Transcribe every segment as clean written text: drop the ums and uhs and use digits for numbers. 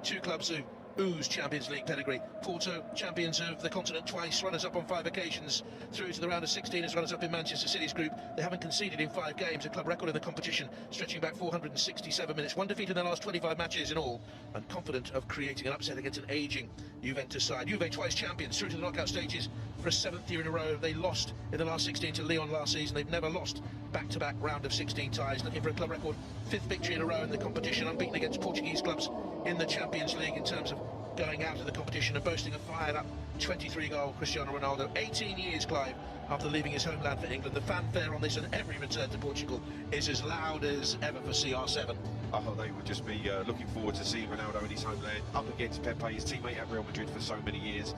Two clubs who ooze Champions League pedigree. Porto, champions of the continent twice, runners-up on 5 occasions, through to the round of 16 as runners-up in Manchester City's group. They haven't conceded in 5 games, a club record in the competition, stretching back 467 minutes. One defeat in their last 25 matches in all, and confident of creating an upset against an ageing Juventus side. Juve twice champions, through to the knockout stages for a 7th year in a row. They lost in the last 16 to Lyon last season. They've never lost back-to-back round of 16 ties, looking for a club record 5th victory in a row in the competition, unbeaten against Portuguese clubs in the Champions League in terms of going out of the competition, and boasting a fired-up 23-goal Cristiano Ronaldo. 18 years, Clive, after leaving his homeland for England. The fanfare on this and every return to Portugal is as loud as ever for CR7. Oh, they would just be looking forward to seeing Ronaldo in his homeland, up against Pepe, his teammate at Real Madrid for so many years.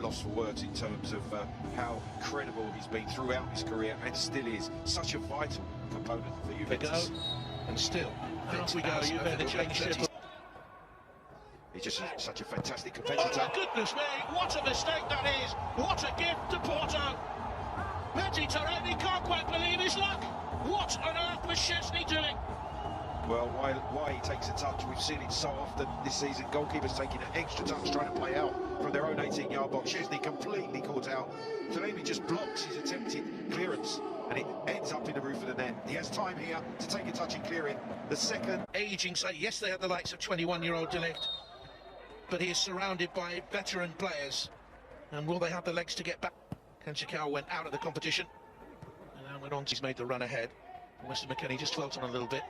Lost for words in terms of how incredible he's been throughout his career, and still is such a vital component for Juventus. And still, off we go, Juve, the championship. He's just such a fantastic competitor. Oh my goodness me, what a mistake that is! What a gift to Porto! Mehdi Taremi can't quite believe his luck! What on earth was Szczesny doing? Well, why he takes a touch, we've seen it so often this season. Goalkeepers taking an extra touch, trying to play out from their own 18-yard box. Szczesny completely caught out. Taremi just blocks his attempted clearance, and it ends up in the roof of the net. He has time here to take a touch and clear it. The second aging side, yes, they had the likes of 21-year-old De Ligt, but he is surrounded by veteran players, and will they have the legs to get back? Kenchikau went out of the competition, and now went on. He's made the run ahead. Weston McKennie just dwelt on a little bit.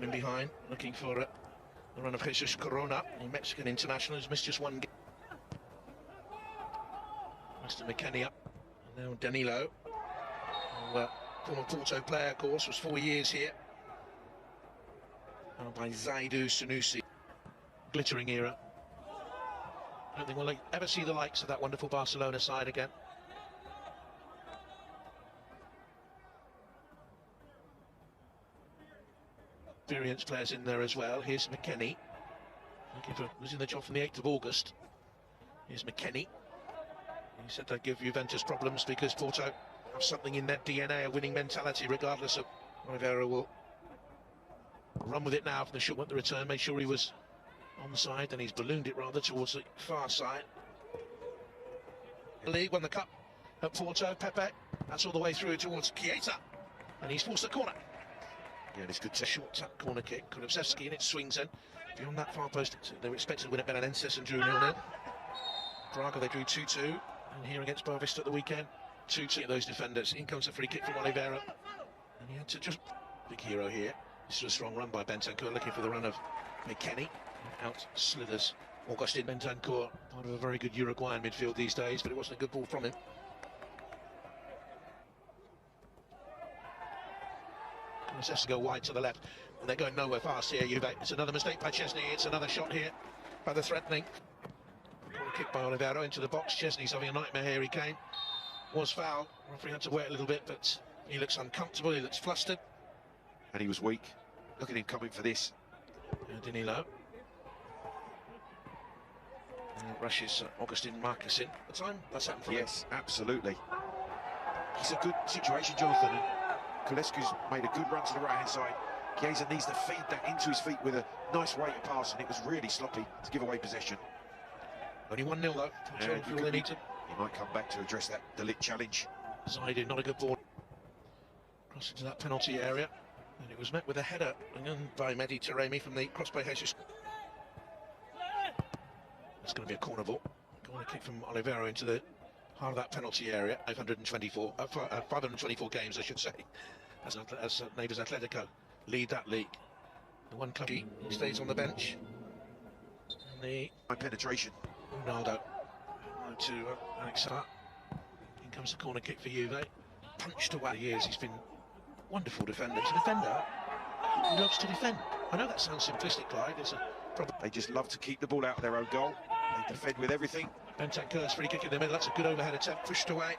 In behind, looking for the run of Jesus Corona, a Mexican international who's missed just one game. Weston McKennie up, and now Danilo, who, former Porto player, of course, was 4 years here. By Zaidu Sunusi. Glittering era. I don't think we'll ever see the likes of that wonderful Barcelona side again. Experienced players in there as well. Here's McKennie, looking for losing the job from the 8th of August. Here's McKennie. He said they'd give Juventus problems because Porto have something in their DNA, a winning mentality, regardless of Oliveira will run with it now from the short, the return, made sure he was on the side, and he's ballooned it rather towards the far side. The league won the cup at Porto. Pepe, that's all the way through towards Chiesa, and he's forced the corner. Yeah, this good short tap corner kick. Kulusevski, and it swings in beyond that far post. They were expected to win at Belenenses and drew 0-0. Braga, they drew 2-2, and here against Boavista at the weekend, 2-2. Those defenders. In comes a free kick from Oliveira, and he had to just big hero here. This was a strong run by Bentancur, looking for the run of McKennie. Out slithers Augustin Bentancur, part of a very good Uruguayan midfield these days, but it wasn't a good ball from him. Has to go wide to the left, and they're going nowhere fast here, Juve. It's another mistake by Szczesny. It's another shot here by the threatening. Kick by Oliveira into the box. Szczesny's having a nightmare here. He came, was fouled. Referee had to wait a little bit, but he looks uncomfortable. He looks flustered. And he was weak. Look at him coming for this. Danilo. Rushes Augustin Marcus in. The time that's happened for him. Yes, absolutely. It's a good situation, Jonathan. Kulescu's made a good run to the right-hand side. Chiesa needs to feed that into his feet with a nice weighted pass, and it was really sloppy to give away possession. Only 1-0 though. They need to. He might come back to address that De Ligt challenge. Zaidu, not a good ball. Cross into that penalty area, and it was met with a header by Mehdi Taremi from the cross by Jesus. It's going to be a corner ball. Corner kick from Oliveira into the heart of that penalty area. 524 games, I should say, as neighbours Atletico lead that league. The one club he stays on the bench. And the penetration. Ronaldo to Alex Sar. In comes the corner kick for Juve. Punched away. Years he's been a wonderful defender. He's a defender who loves to defend. I know that sounds simplistic, Clyde. It's a problem. They just love to keep the ball out of their own goal. They defend with everything. Bentancur's free kick in the middle. That's a good overhead attempt, pushed away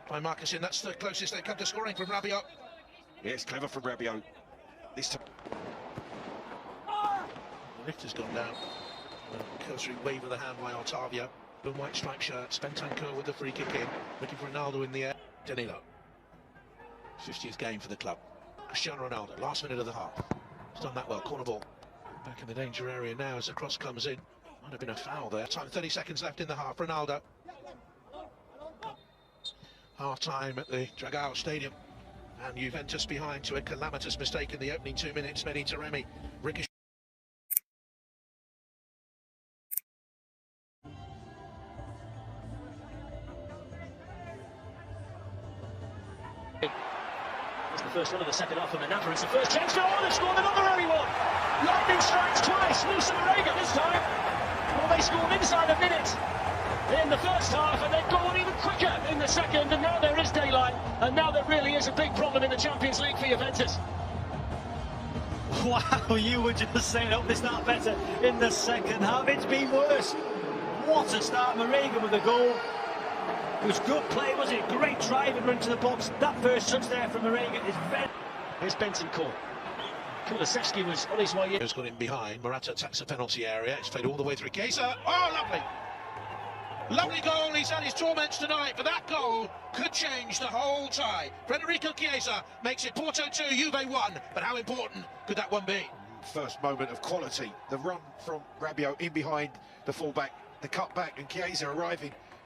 by Marcus. That's the closest they come to scoring from Rabiot. Yeah, it's clever from Rabiot. This time. The lift has gone down. Cursory wave of the hand by Otavio. Blue and white striped shirts. Bentancur with the free kick in, looking for Ronaldo in the air. Danilo. 50th game for the club. Cristiano Ronaldo, last minute of the half. He's done that well, corner ball. Back in the danger area now as the cross comes in. Might have been a foul there. Time 30 seconds left in the half. Ronaldo. Half time at the Dragao Stadium. And Juventus behind to a calamitous mistake in the opening 2 minutes. Mehdi Taremi. Ricochet. It's the first one of the second half for Manapa. It's the first chance. Oh, they've scored another early one. Lightning strikes twice. Musa Marega this time. Well, they scored inside a minute in the first half, and they've gone even quicker in the second, and now there is daylight, and now there really is a big problem in the Champions League for Juventus. Wow, you were just saying, hope they start better in the second half. It's been worse. What a start. Marega with a goal. It was good play, was it? Great drive and run to the box. That first touch there from Marega is very... Here's Bentancur. Kulusevski was on his way in. Has got in behind. Morata attacks the penalty area. It's played all the way through Chiesa. Oh, lovely! Lovely goal. He's had his torments tonight, but that goal could change the whole tie. Federico Chiesa makes it Porto 2, Juve 1. But how important could that one be? First moment of quality. The run from Rabiot in behind the fullback, the cut back, and Chiesa arriving